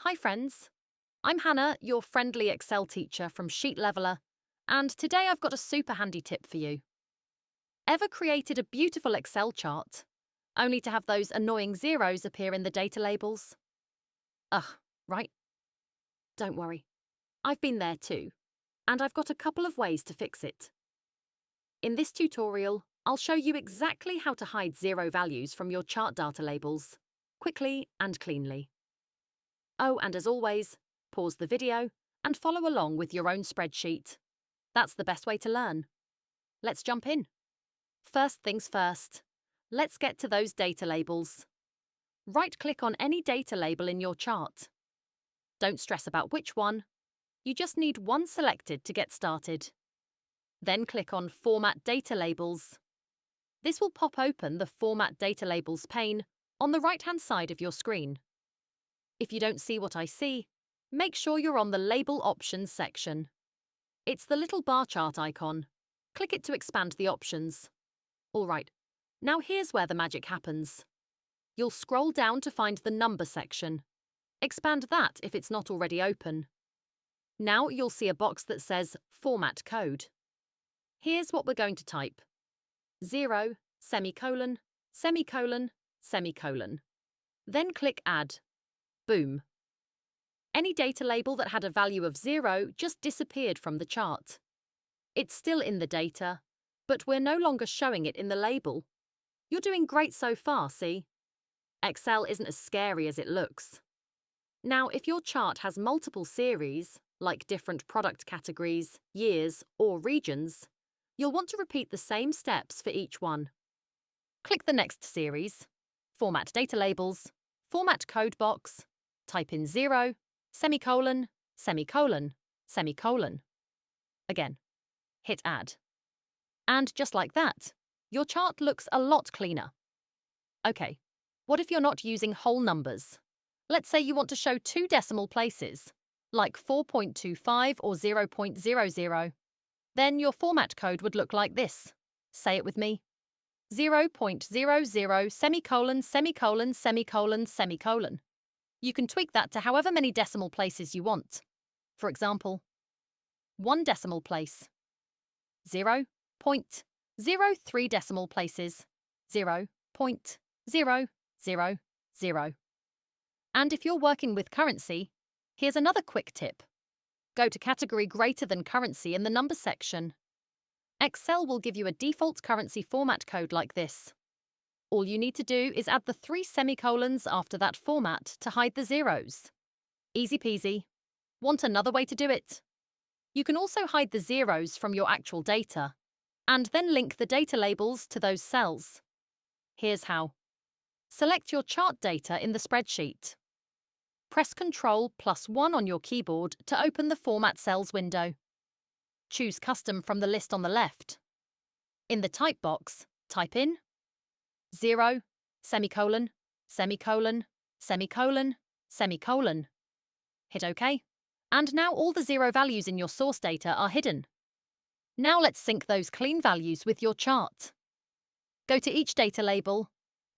Hi friends, I'm Hannah, your friendly Excel teacher from Sheet Leveler, and today I've got a super handy tip for you. Ever created a beautiful Excel chart, only to have those annoying zeros appear in the data labels? Ugh, right? Don't worry. I've been there too, and I've got a couple of ways to fix it. In this tutorial, I'll show you exactly how to hide zero values from your chart data labels, quickly and cleanly. Oh, and as always, pause the video and follow along with your own spreadsheet. That's the best way to learn. Let's jump in. First things first, let's get to those data labels. Right-click on any data label in your chart. Don't stress about which one. You just need one selected to get started. Then click on Format Data Labels. This will pop open the Format Data Labels pane on the right-hand side of your screen. If you don't see what I see, make sure you're on the Label Options section. It's the little bar chart icon. Click it to expand the options. Alright, now here's where the magic happens. You'll scroll down to find the Number section. Expand that if it's not already open. Now you'll see a box that says Format Code. Here's what we're going to type. 0, semicolon, semicolon, semicolon. Then click Add. Boom. Any data label that had a value of 0 just disappeared from the chart. It's still in the data, but we're no longer showing it in the label. You're doing great so far, see? Excel isn't as scary as it looks. Now, if your chart has multiple series, like different product categories, years, or regions, you'll want to repeat the same steps for each one. Click the next series, Format Data Labels, Format Code box, type in 0, semicolon, semicolon, semicolon. Again, hit Add. And just like that, your chart looks a lot cleaner. Okay, what if you're not using whole numbers? Let's say you want to show two decimal places, like 4.25 or 0.00. Then your format code would look like this. Say it with me. 0.00 semicolon, semicolon, semicolon, semicolon. You can tweak that to however many decimal places you want. For example, 1 decimal place, 0.03 decimal places, 0.000. And if you're working with currency, here's another quick tip. Go to Category Greater Than Currency in the Number section. Excel will give you a default currency format code like this. All you need to do is add the 3 semicolons after that format to hide the zeros. Easy peasy. Want another way to do it? You can also hide the zeros from your actual data, and then link the data labels to those cells. Here's how. Select your chart data in the spreadsheet. Press Ctrl+1 on your keyboard to open the Format Cells window. Choose Custom from the list on the left. In the Type box, type in 0, semicolon, semicolon, semicolon, semicolon. Hit OK. And now all the 0 values in your source data are hidden. Now let's sync those clean values with your chart. Go to each data label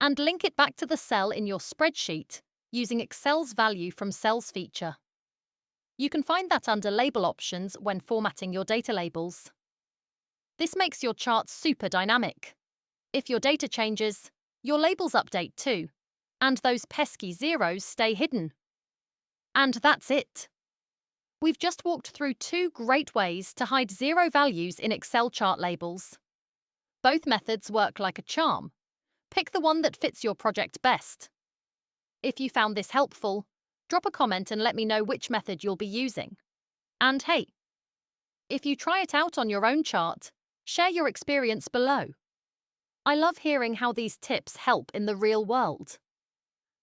and link it back to the cell in your spreadsheet using Excel's Value from Cells feature. You can find that under Label Options when formatting your data labels. This makes your chart super dynamic. If your data changes, your labels update too, and those pesky zeros stay hidden. And that's it. We've just walked through 2 great ways to hide 0 values in Excel chart labels. Both methods work like a charm. Pick the one that fits your project best. If you found this helpful, drop a comment and let me know which method you'll be using. And hey, if you try it out on your own chart, share your experience below. I love hearing how these tips help in the real world.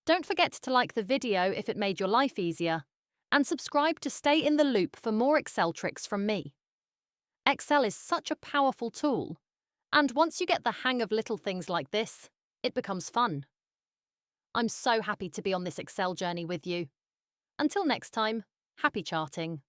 Don't forget to like the video if it made your life easier, and subscribe to stay in the loop for more Excel tricks from me. Excel is such a powerful tool, and once you get the hang of little things like this, it becomes fun. I'm so happy to be on this Excel journey with you. Until next time, happy charting.